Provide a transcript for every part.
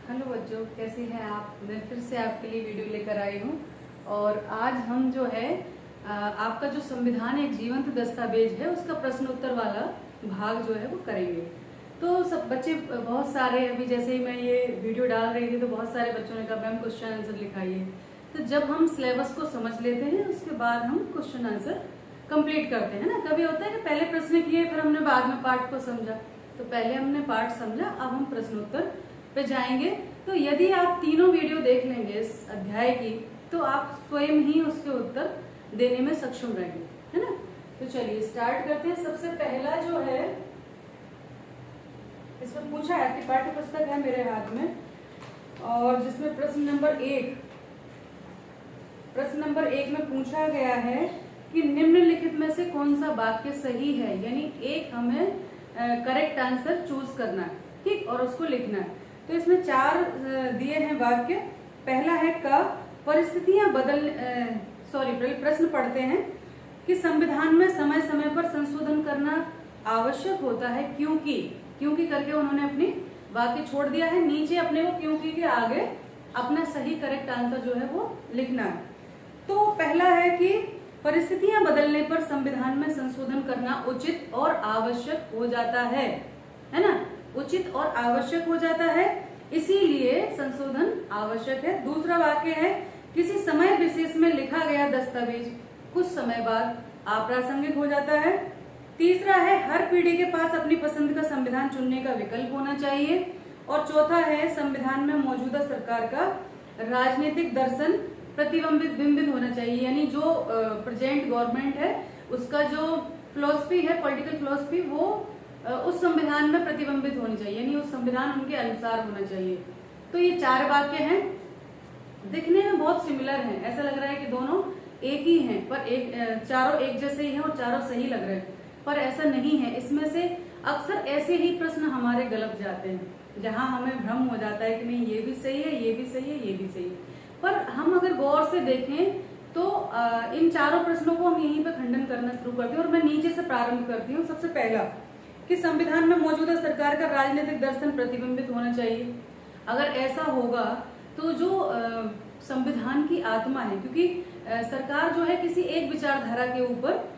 Hello बच्चों, कैसे हैं आप। मैं फिर से आपके लिए वीडियो लेकर आई हूँ। और आज हम जो है आपका जो संविधान एक जीवंत दस्तावेज है उसका प्रश्न उत्तर वाला भाग जो है वो करेंगे। तो सब बच्चे बहुत सारे, अभी जैसे ही मैं ये वीडियो डाल रही थी तो बहुत सारे बच्चों ने कहा मैम क्वेश्चन आंसर लिखाइए। तो जब हम सिलेबस को समझ लेते हैं उसके बाद हम क्वेश्चन आंसर कंप्लीट करते हैं ना। कभी होता है कि पहले प्रश्न किए फिर हमने बाद में पाठ को समझा, तो पहले हमने पाठ समझा, अब हम प्रश्नोत्तर पे जाएंगे। तो यदि आप तीनों वीडियो देख लेंगे इस अध्याय की तो आप स्वयं ही उसके उत्तर देने में सक्षम रहेंगे, है ना। तो चलिए स्टार्ट करते हैं। सबसे पहला जो है इसमें पूछा है कि पाठ्य पुस्तक है मेरे हाथ में, और जिसमें प्रश्न नंबर एक में पूछा गया है कि निम्नलिखित में से कौन सा वाक्य सही है, यानी एक हमें करेक्ट आंसर चूज करना है, ठीक, और उसको लिखना है। तो इसमें 4 दिए हैं वाक्य। पहला है क, परिस्थितियां प्रश्न पढ़ते हैं कि संविधान में समय समय पर संशोधन करना आवश्यक होता है क्योंकि करके उन्होंने अपनी वाक्य छोड़ दिया है। नीचे अपने को क्योंकि के आगे अपना सही करेक्ट आंसर जो है वो लिखना है। तो पहला है कि परिस्थितियां बदलने पर संविधान में संशोधन करना उचित और आवश्यक हो जाता है ना। उचित और आवश्यक हो जाता है, इसीलिए संशोधन आवश्यक है। दूसरा वाक्य है किसी समय विशेष में लिखा गया दस्तावेज कुछ समय बाद अप्रासंगिक हो जाता है। तीसरा है हर पीढ़ी के पास अपनी पसंद का संविधान चुनने का विकल्प होना चाहिए। और चौथा है संविधान में मौजूदा सरकार का राजनीतिक दर्शन प्रतिबिंबित होना चाहिए, यानी जो प्रेजेंट गवर्नमेंट है उसका जो फिलॉसफी है, पॉलिटिकल फिलॉसफी, वो उस संविधान में प्रतिबिंबित होनी चाहिए, यानी उस संविधान उनके अनुसार होना चाहिए। तो ये 4 वाक्य हैं, दिखने में बहुत सिमिलर हैं, ऐसा लग रहा है कि दोनों एक ही हैं, पर चारों एक जैसे ही हैं और चारों सही लग रहे हैं, पर ऐसा नहीं है। इसमें से अक्सर ऐसे ही प्रश्न हमारे गलत जाते हैं, जहां हमें भ्रम हो जाता है कि नहीं ये भी सही है, ये भी सही है, ये भी सही है। पर हम अगर गौर से देखें तो इन चारों प्रश्नों को हम यहीं पर खंडन करना शुरू करते हैं। और मैं नीचे से प्रारंभ करती हूँ। सबसे पहला कि संविधान में मौजूदा सरकार का राजनीतिक दर्शन प्रतिबिंबित होना चाहिए। अगर ऐसा होगा तो जो संविधान की आत्मा है, क्योंकि सरकार जो है किसी एक विचारधारा के ऊपर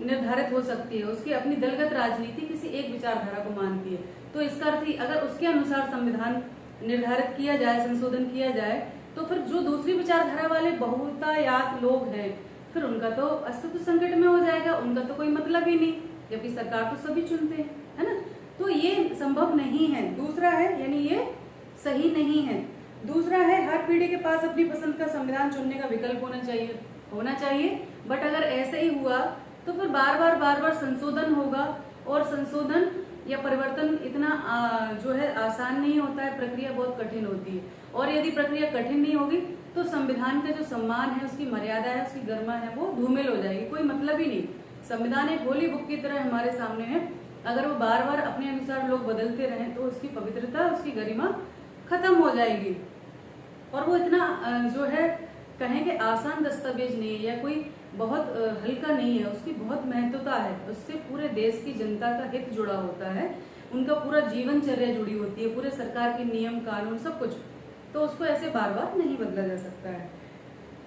निर्धारित हो सकती है, उसकी अपनी दलगत राजनीति किसी एक विचारधारा को मानती है। तो इसका अर्थ ही अगर उसके अनुसार संविधान निर्धारित किया जाए, संशोधन किया जाए, तो फिर जो दूसरी विचारधारा वाले बहुतायत लोग हैं फिर उनका तो अस्तित्व संकट में हो जाएगा, उनका तो कोई मतलब ही नहीं, जबकि सरकार तो सभी चुनते हैं, है ना। तो ये संभव नहीं है। दूसरा है, यानी ये सही नहीं है। दूसरा है हर पीढ़ी के पास अपनी पसंद का संविधान चुनने का विकल्प होना चाहिए। बट अगर ऐसे ही हुआ तो फिर बार बार संशोधन होगा, और संशोधन या परिवर्तन इतना जो है आसान नहीं होता है, प्रक्रिया बहुत कठिन होती है। और यदि प्रक्रिया कठिन नहीं होगी तो संविधान का जो सम्मान है, उसकी मर्यादा है, उसकी गरिमा है, वो धूमिल हो जाएगी, कोई मतलब ही नहीं। संविधान एक होली बुक की तरह हमारे सामने है, अगर वो बार बार अपने अनुसार लोग बदलते रहें तो उसकी पवित्रता, उसकी गरिमा खत्म हो जाएगी। और वो इतना जो है कहें कि आसान दस्तावेज नहीं है, या कोई बहुत हल्का नहीं है, उसकी बहुत महत्वता है। उससे पूरे देश की जनता का हित जुड़ा होता है, उनका पूरा जीवनचर्या जुड़ी होती है, पूरे सरकार के नियम कानून सब कुछ। तो उसको ऐसे बार बार नहीं बदला जा सकता है।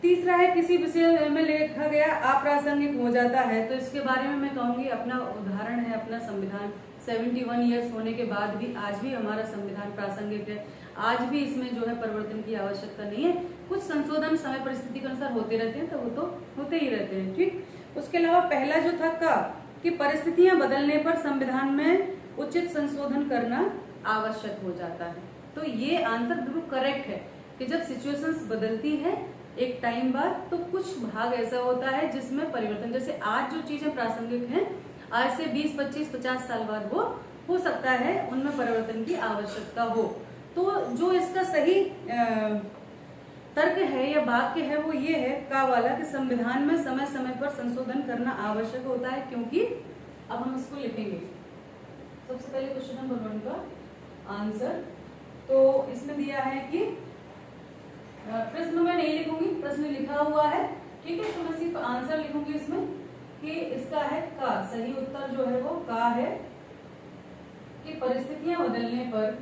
तीसरा है किसी विषय में लिखा गया अप्रासंगिक हो जाता है। तो इसके बारे में मैं कहूंगी, अपना उदाहरण है अपना संविधान। 71 ईयर्स होने के बाद भी आज भी हमारा संविधान प्रासंगिक है, आज भी इसमें जो है परिवर्तन की आवश्यकता नहीं है। कुछ संशोधन समय परिस्थिति के अनुसार होते रहते हैं, तो वो तो होते ही रहते हैं, ठीक। उसके अलावा पहला जो था का कि परिस्थितियां बदलने पर संविधान में उचित संशोधन करना आवश्यक हो जाता है। तो ये आंसर बिल्कुल करेक्ट है कि जब सिचुएशंस बदलती है एक टाइम बाद तो कुछ भाग ऐसा होता है जिसमें परिवर्तन, जैसे आज जो चीजें प्रासंगिक हैं आज से 20, 25, 50 साल बाद वो हो सकता है उनमें परिवर्तन की आवश्यकता हो। तो जो इसका सही तर्क है या वाक्य है वो ये है का वाला कि संविधान में समय समय पर संशोधन करना आवश्यक होता है क्योंकि। अब हम इसको लिखेंगे। सबसे पहले क्वेश्चन नंबर 1 का आंसर तो इसमें दिया है कि प्रश्न में नहीं लिखूंगी, प्रश्न लिखा हुआ है, ठीक है। तो मैं सिर्फ आंसर लिखूंगी इसमें कि इसका है का। सही उत्तर जो है वो का है कि परिस्थितियां बदलने पर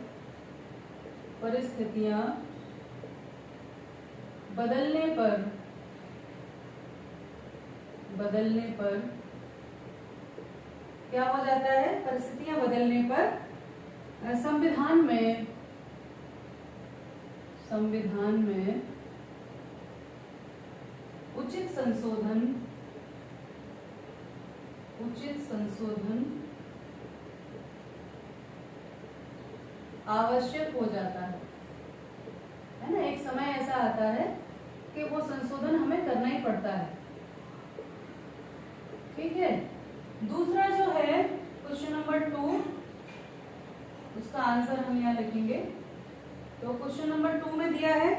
परिस्थितियां बदलने पर क्या हो जाता है? परिस्थितियां बदलने पर संविधान में उचित संशोधन आवश्यक हो जाता है ना। एक समय ऐसा आता है कि वो संशोधन हमें करना ही पड़ता है। ठीक है। दूसरा जो है क्वेश्चन नंबर 2, उसका आंसर हम यहाँ लिखेंगे। तो क्वेश्चन नंबर 2 में दिया है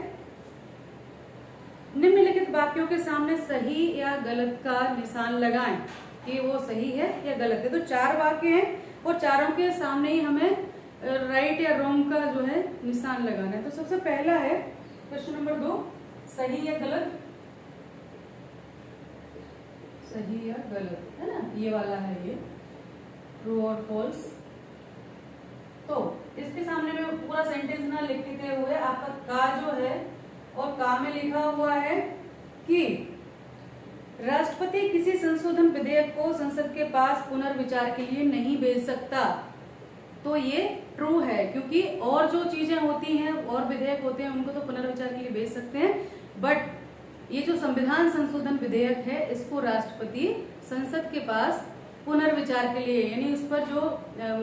निम्नलिखित वाक्यों के सामने सही या गलत का निशान लगाएं कि वो सही है या गलत है। तो 4 वाक्य हैं और चारों के सामने ही हमें राइट या रॉन्ग का जो है निशान लगाना है। तो सबसे पहला है क्वेश्चन नंबर 2, सही या गलत, सही या गलत, है ना। ये वाला है, ये ट्रू और फॉल्स। तो इसके सामने में पूरा सेंटेंस ना लिखते हुए आपका का जो है और का में लिखा हुआ है कि राष्ट्रपति किसी संशोधन विधेयक को संसद के पास पुनर्विचार के लिए नहीं भेज सकता। तो ये ट्रू है, क्योंकि और जो चीजें होती हैं और विधेयक होते हैं उनको तो पुनर्विचार के लिए भेज सकते हैं, बट ये जो संविधान संशोधन विधेयक है इसको राष्ट्रपति संसद के पास पुनर्विचार के लिए, यानी उस पर जो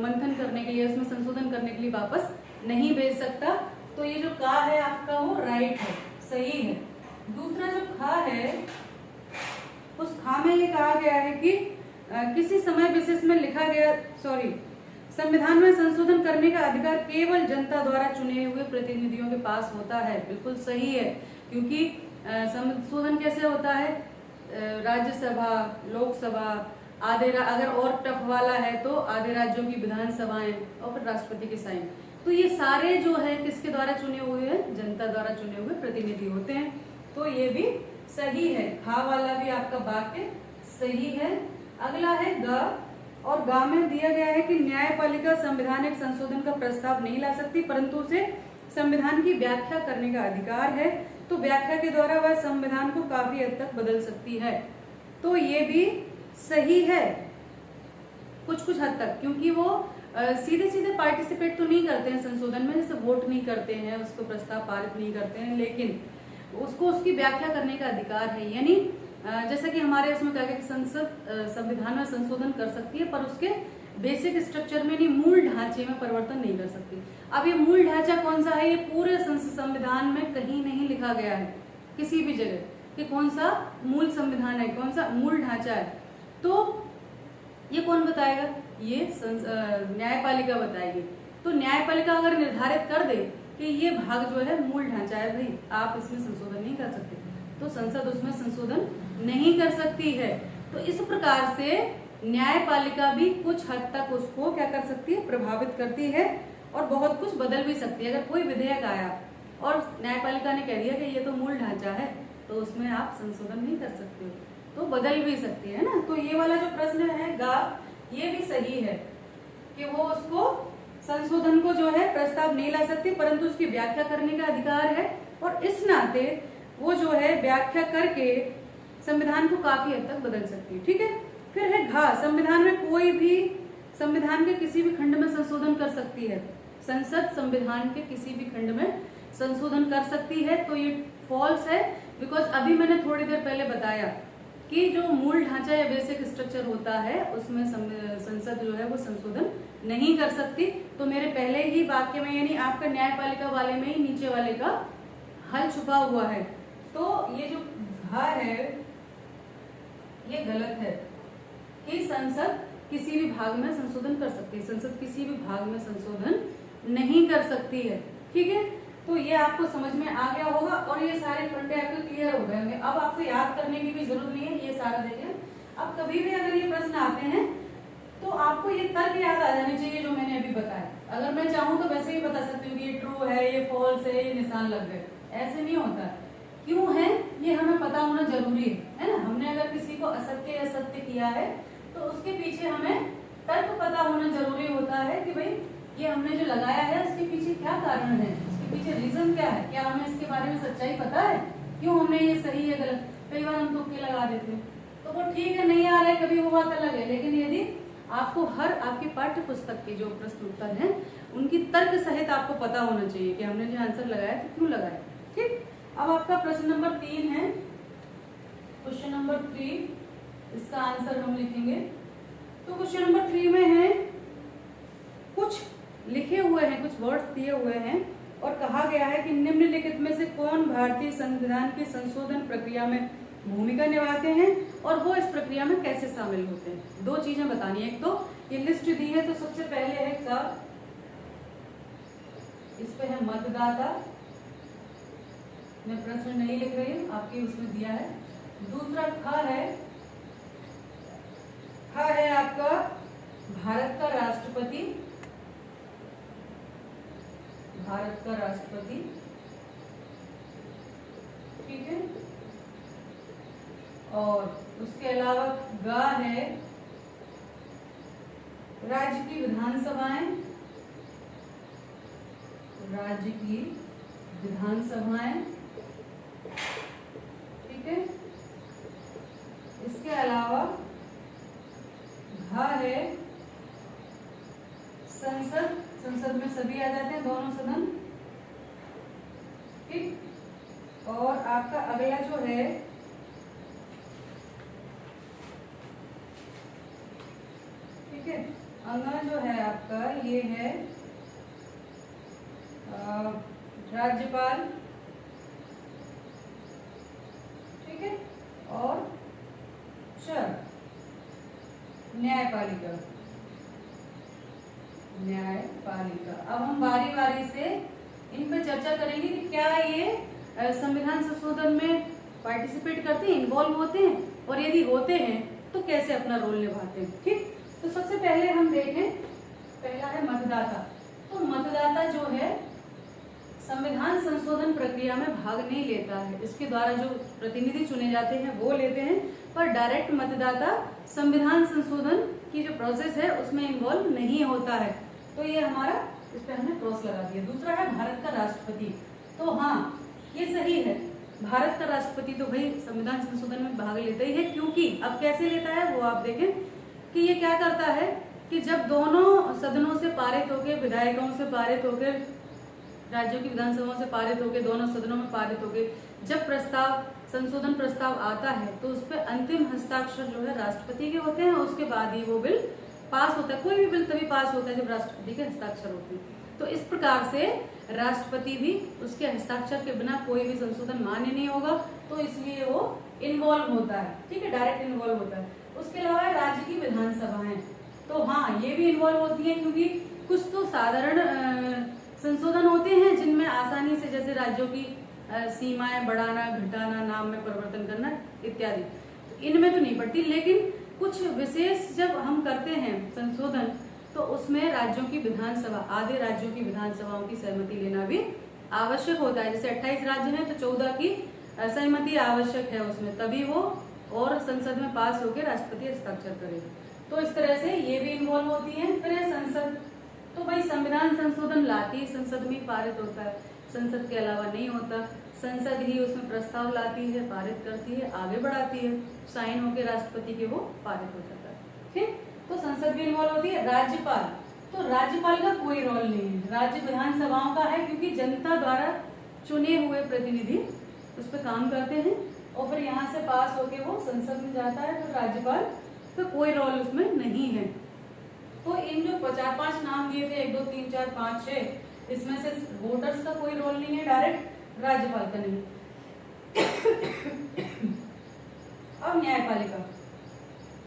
मंथन करने के लिए, उसमें संशोधन करने के लिए वापस नहीं भेज सकता। तो ये जो का है आपका वो राइट है, सही है। दूसरा जो खा है, उस खा में ये कहा गया है कि किसी समय विशेष में लिखा गया संविधान में संशोधन करने का अधिकार केवल जनता द्वारा चुने हुए प्रतिनिधियों के पास होता है। बिल्कुल सही है, क्योंकि संशोधन कैसे होता है? राज्यसभा, लोकसभा, अगर और टफ वाला है तो आधे राज्यों की विधानसभाएं और फिर राष्ट्रपति के साइन। तो ये सारे जो है किसके द्वारा चुने हुए हैं? जनता द्वारा चुने हुए प्रतिनिधि होते हैं। तो ये भी सही है, खा वाला भी आपका वाक्य सही है। अगला है ग, और गा में दिया गया है कि न्यायपालिका संवैधानिक संशोधन का प्रस्ताव नहीं ला सकती, परंतु उसे संविधान की व्याख्या करने का अधिकार है। तो व्याख्या के द्वारा वह संविधान को काफी हद तक बदल सकती है। तो ये भी सही है कुछ हद तक, क्योंकि वो सीधे पार्टिसिपेट तो नहीं करते हैं संशोधन में, जैसे वोट नहीं करते हैं, उसको प्रस्ताव पारित नहीं करते हैं, लेकिन उसको उसकी व्याख्या करने का अधिकार है। यानी जैसा कि हमारे इसमें कहा गया कि संसद संविधान में संशोधन कर सकती है, पर उसके बेसिक स्ट्रक्चर में, नहीं मूल ढांचे में परिवर्तन नहीं कर सकती। अब ये मूल ढांचा कौन सा है? ये पूरे संविधान में कहीं नहीं लिखा गया है किसी भी जगह कि कौन सा मूल संविधान है, कौन सा मूल ढांचा है। तो ये कौन बताएगा? ये न्यायपालिका बताएगी। तो न्यायपालिका अगर निर्धारित कर दे कि ये भाग जो है मूल ढांचा है, भाई आप इसमें संशोधन नहीं कर सकते, तो संसद उसमें संशोधन नहीं कर सकती है। तो इस प्रकार से न्यायपालिका भी कुछ हद तक उसको क्या कर सकती है? प्रभावित करती है और बहुत कुछ बदल भी सकती है। अगर कोई विधेयक आया और न्यायपालिका ने कह दिया कि ये तो मूल ढांचा है, तो उसमें आप संशोधन नहीं कर सकते हो, तो बदल भी सकती है ना। तो ये वाला जो प्रश्न है गा, ये भी सही है कि वो उसको संशोधन को जो है प्रस्ताव नहीं ला सकती, परंतु उसकी व्याख्या करने का अधिकार है, और इस नाते वो जो है व्याख्या करके संविधान को काफी हद तक बदल सकती है। ठीक है। फिर है घा, संविधान में कोई भी संविधान के किसी भी खंड में संशोधन कर सकती है। संसद संविधान के किसी भी खंड में संशोधन कर सकती है। तो ये फॉल्स है, बिकॉज अभी मैंने थोड़ी देर पहले बताया कि जो मूल ढांचा या बेसिक स्ट्रक्चर होता है उसमें संसद जो है वो संशोधन नहीं कर सकती। तो मेरे पहले ही वाक्य में, यानी आपका न्यायपालिका वाले में ही नीचे वाले का हल छुपा हुआ है। तो ये जो घा है ये गलत है कि संसद किसी भी भाग में संशोधन कर सकती है। संसद किसी भी भाग में संशोधन नहीं कर सकती है। ठीक है। तो ये आपको समझ में आ गया होगा और ये सारे फंडे आपके क्लियर हो गए होंगे। अब आपको याद करने की भी जरूरत नहीं है, ये सारा देखें। अब कभी भी अगर ये प्रश्न आते हैं तो आपको ये तर्क याद आ जाने चाहिए जो मैंने अभी बताया। अगर मैं चाहूँ तो वैसे ही बता सकती हूँ कि ये ट्रू है, ये फॉल्स है, ये निशान लग गए। ऐसे नहीं होता। क्यों है ये हमें पता होना जरूरी है ना। हमने अगर किसी को असत्य या सत्य किया है तो उसके पीछे हमें तर्क पता होना जरूरी होता है कि भाई ये हमने जो लगाया है उसके पीछे क्या कारण है, उसके पीछे रीजन क्या है, क्या हमें इसके बारे में सच्चाई पता है, क्यों हमने ये सही है गलत, कई बार हम तुक्के लगा देते हैं, तो वो ठीक है, नहीं आ रहा है कभी, वो बात अलग है। लेकिन यदि आपको हर आपके पाठ्य पुस्तक के जो प्रश्न उत्तर हैं उनकी तर्क सहित आपको पता होना चाहिए कि हमने जो आंसर लगाया तो क्यों लगाया। ठीक, अब आपका प्रश्न नंबर 3 है, क्वेश्चन नंबर 3, इसका आंसर हम लिखेंगे। तो क्वेश्चन नंबर 3 में है, कुछ लिखे हुए हैं, कुछ वर्ड्स दिए हुए हैं और कहा गया है कि निम्नलिखित में से कौन भारतीय संविधान की संशोधन प्रक्रिया में भूमिका निभाते हैं और वो इस प्रक्रिया में कैसे शामिल होते हैं। दो चीजें बतानी है, एक तो ये लिस्ट दी है, तो सबसे पहले है का, इस पे है मतदाता, मैं प्रश्न नहीं लिख रही हूँ, आपके उसमें दिया है। दूसरा ख है आपका भारत का राष्ट्रपति, भारत का राष्ट्रपति, ठीक है। और उसके अलावा ग है राज्य की विधानसभाएं, राज्य की विधानसभाएं, ठीक है। इसके अलावा घ है संसद, संसद में सभी आ जाते हैं, दोनों सदन, ठीक। और आपका अगला जो है ठीक है, अगला जो है आपका ये है राज्यपाल, ठीक है। और न्यायपालिका, न्यायपालिका। अब हम बारी बारी से इन पे चर्चा करेंगे कि क्या ये संविधान संशोधन में पार्टिसिपेट करते हैं, इन्वॉल्व होते हैं, और यदि होते हैं तो कैसे अपना रोल निभाते हैं। ठीक, तो सबसे पहले हम देखें, पहला है मतदाता। तो मतदाता जो है संविधान संशोधन प्रक्रिया में भाग नहीं लेता है, इसके द्वारा जो प्रतिनिधि चुने जाते हैं वो लेते हैं, पर डायरेक्ट मतदाता संविधान संशोधन की जो प्रोसेस है उसमें इन्वॉल्व नहीं होता है। तो ये हमारा, इस पे हमने क्रॉस लगा दिया। दूसरा है भारत का राष्ट्रपति। तो हाँ, ये सही है, भारत का राष्ट्रपति तो भाई संविधान संशोधन में भाग लेता ही है, क्योंकि अब कैसे लेता है वो आप देखें कि ये क्या करता है कि जब दोनों सदनों से पारित होकर, विधायकों से पारित होकर, राज्यों की विधानसभाओं से पारित होकर, दोनों सदनों में पारित होकर जब प्रस्ताव, संशोधन प्रस्ताव आता है तो उस पर अंतिम हस्ताक्षर जो है राष्ट्रपति के होते हैं, उसके बाद ही वो बिल पास होता है। कोई भी बिल तभी पास होता है जब राष्ट्रपति के हस्ताक्षर होते हैं। तो इस प्रकार से राष्ट्रपति भी, उसके हस्ताक्षर के बिना कोई भी संशोधन मान्य नहीं होगा, तो इसलिए वो इन्वॉल्व होता है। ठीक है, डायरेक्ट इन्वॉल्व होता है। उसके अलावा राज्य की विधानसभाएं, तो हाँ ये भी इन्वॉल्व होती है, क्योंकि कुछ तो साधारण संशोधन होते हैं जिनमें आसानी से, जैसे राज्यों की सीमाएं बढ़ाना, घटाना, नाम में परिवर्तन करना इत्यादि, इनमें तो नहीं पड़ती। लेकिन कुछ विशेष जब हम करते हैं संशोधन, तो उसमें राज्यों की विधानसभा, आधे राज्यों की विधानसभाओं की सहमति लेना भी आवश्यक होता है। जैसे 28 राज्य हैं तो 14 की सहमति आवश्यक है उसमें, तभी वो और संसद में पास होकर राष्ट्रपति हस्ताक्षर करेगा। तो इस तरह से ये भी इन्वॉल्व होती है। फिर है संसद, तो भाई संविधान संशोधन लाती, संसद में पारित होता है, संसद के अलावा नहीं होता। संसद ही उसमें प्रस्ताव लाती है, पारित करती है, आगे बढ़ाती है, साइन होकर राष्ट्रपति के वो पारित हो जाता है। ठीक, तो संसद भी इन्वॉल्व होती है। राज्यपाल, तो राज्यपाल का कोई रोल नहीं है, राज्य विधानसभाओं का है, क्योंकि जनता द्वारा चुने हुए प्रतिनिधि उस पर काम करते हैं और फिर यहाँ से पास होके वो संसद में जाता है। तो राज्यपाल का कोई रोल उसमें नहीं है। तो इन जो 4-5 नाम दिए थे, 1 2 3 4 5 6, इसमें से वोटर्स का कोई रोल नहीं है, डायरेक्ट राज्यपाल का नहीं। अब न्यायपालिका,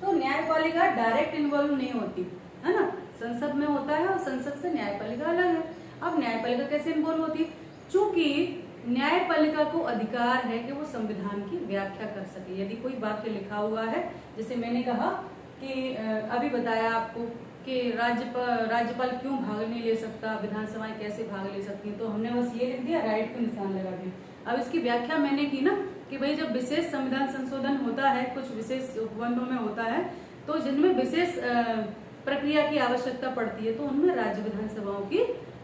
तो न्यायपालिका डायरेक्ट इन्वॉल्व नहीं होती है ना, संसद में होता है और संसद से न्यायपालिका अलग है। अब न्यायपालिका कैसे इन्वॉल्व होती? चूंकि न्यायपालिका को अधिकार है कि वो संविधान की व्याख्या कर सके। यदि कोई वाक्य लिखा हुआ है, जैसे मैंने कहा कि अभी बताया आपको कि राज्यपाल क्यों भाग नहीं ले सकता, विधानसभाएं कैसे भाग ले सकती हैं, तो हमने बस ये लिख दिया, राइट पे निशान लगा दिया। अब इसकी व्याख्या मैंने की ना कि भाई जब विशेष संविधान संशोधन होता है, कुछ विशेष उपबंधों में होता है, तो जिनमें विशेष प्रक्रिया की आवश्यकता पड़ती है, तो उनमें राज्य विधानसभाओं की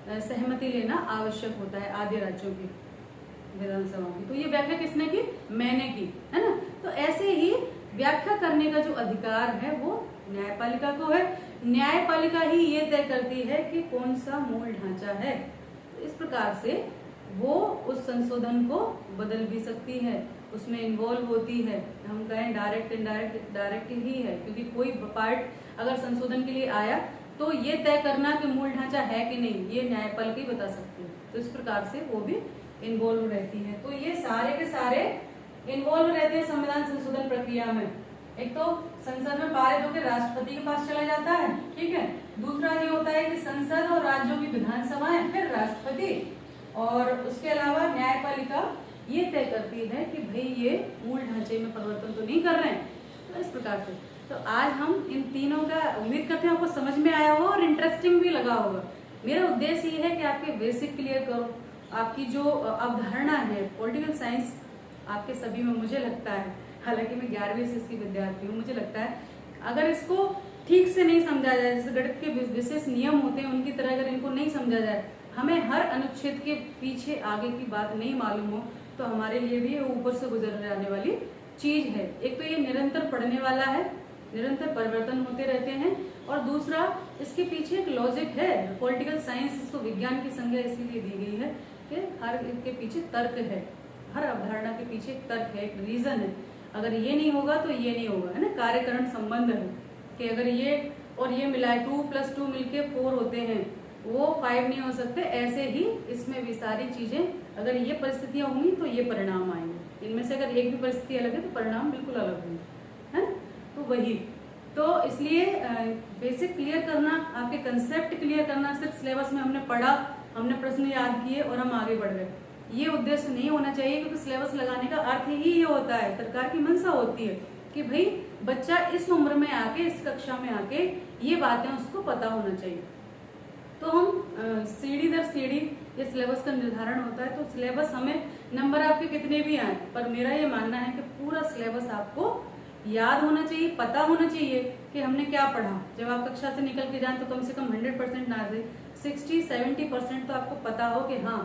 सहमति लेना आवश्यक होता है आधे राज्यों की विधानसभाओं की। तो ये व्याख्या किसने की? मैंने की, है ना। तो ऐसे ही व्याख्या करने का जो अधिकार है वो न्यायपालिका को है। न्यायपालिका ही ये तय करती है कि कौन सा मूल ढांचा है। तो इस प्रकार से वो उस संशोधन को बदल भी सकती है, उसमें इन्वॉल्व होती है। हम कहें डायरेक्ट इनडायरेक्ट, डायरेक्ट ही है, क्योंकि कोई पार्ट अगर संशोधन के लिए आया तो ये तय करना कि मूल ढांचा है कि नहीं, ये न्यायपालिका ही बता सकती है। तो इस प्रकार से वो भी इन्वॉल्व रहती है। तो ये सारे के सारे इन्वॉल्व रहते हैं संविधान संशोधन प्रक्रिया में। एक तो संसद में पारित होकर राष्ट्रपति के पास चला जाता है, ठीक है। दूसरा ये होता है कि संसद और राज्यों की विधानसभाएं, फिर राष्ट्रपति, और उसके अलावा न्यायपालिका ये तय करती है कि भाई ये मूल ढांचे में परिवर्तन तो नहीं कर रहे हैं। तो इस प्रकार से तो आज हम इन तीनों का, उम्मीद करते हैं आपको समझ में आया होगा और इंटरेस्टिंग भी लगा होगा। मेरा उद्देश्य ये है कि आपके बेसिक क्लियर करो, आपकी जो अवधारणा है पॉलिटिकल साइंस आपके सभी में, मुझे लगता है, हालांकि मैं 11वीं से इसकी विद्यार्थी हूँ, मुझे लगता है अगर इसको ठीक से नहीं समझा जाए, जैसे गणित के विशेष नियम होते हैं उनकी तरह अगर इनको नहीं समझा जाए, हमें हर अनुच्छेद के पीछे आगे की बात नहीं मालूम हो, तो हमारे लिए भी ऊपर से गुजर जाने वाली चीज है। एक तो ये निरंतर पढ़ने वाला है, निरंतर परिवर्तन होते रहते हैं, और दूसरा इसके पीछे एक लॉजिक है। पॉलिटिकल साइंस, इसको विज्ञान की संज्ञा इसीलिए दी गई है कि हर के पीछे तर्क है, हर अवधारणा के पीछे एक तर्क है, एक रीजन है। अगर ये नहीं होगा तो ये नहीं होगा, है ना। कार्यकरण संबंध है कि अगर ये और ये मिलाए 2 + 2 मिलके 4 होते हैं, वो 5 नहीं हो सकते। ऐसे ही इसमें भी सारी चीजें, अगर ये परिस्थितियां होंगी तो ये परिणाम आएंगे। इनमें से अगर एक भी परिस्थिति अलग है तो परिणाम बिल्कुल अलग होंगे, है ना। तो वही, तो इसलिए बेसिक क्लियर करना, आपके कंसेप्ट क्लियर करना, सिर्फ सिलेबस में हमने पढ़ा, हमने प्रश्न याद किए और हम आगे बढ़ गए, ये उद्देश्य नहीं होना चाहिए। क्योंकि सिलेबस लगाने का अर्थ ही ये होता है, सरकार की मंशा होती है कि भाई बच्चा इस उम्र में आके, इस कक्षा में आके ये बातें उसको पता होना चाहिए। तो हम सीढ़ी दर सीढ़ी ये सिलेबस का निर्धारण होता है। तो सिलेबस हमें नंबर आपके कितने भी आए, पर मेरा ये मानना है कि पूरा सिलेबस आपको याद होना चाहिए, पता होना चाहिए कि हमने क्या पढ़ा। जब आप कक्षा से निकल के जाए तो कम से कम 100% ना दे, 60-70% तो आपको पता हो कि हाँ।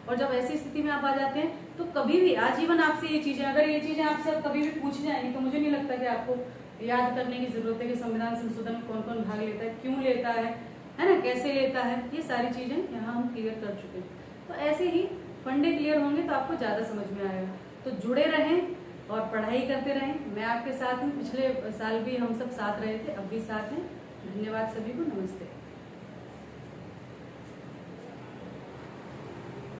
और जब ऐसी स्थिति में आप आ जाते हैं तो कभी भी आजीवन आपसे ये चीजें, अगर ये चीजें आपसे अब कभी भी पूछ जाएंगी तो मुझे नहीं लगता कि आपको याद करने की जरूरत है कि संविधान संशोधन में कौन कौन भाग लेता है, क्यों लेता है ना, कैसे लेता है। ये सारी चीजें यहाँ हम क्लियर कर चुके हैं। तो ऐसे ही फंडे क्लियर होंगे तो आपको ज्यादा समझ में आएगा। तो जुड़े रहें और पढ़ाई करते रहें। मैं आपके साथ हूँ, पिछले साल भी हम सब साथ रहे थे, अब भी साथ हैं। धन्यवाद सभी को, नमस्ते।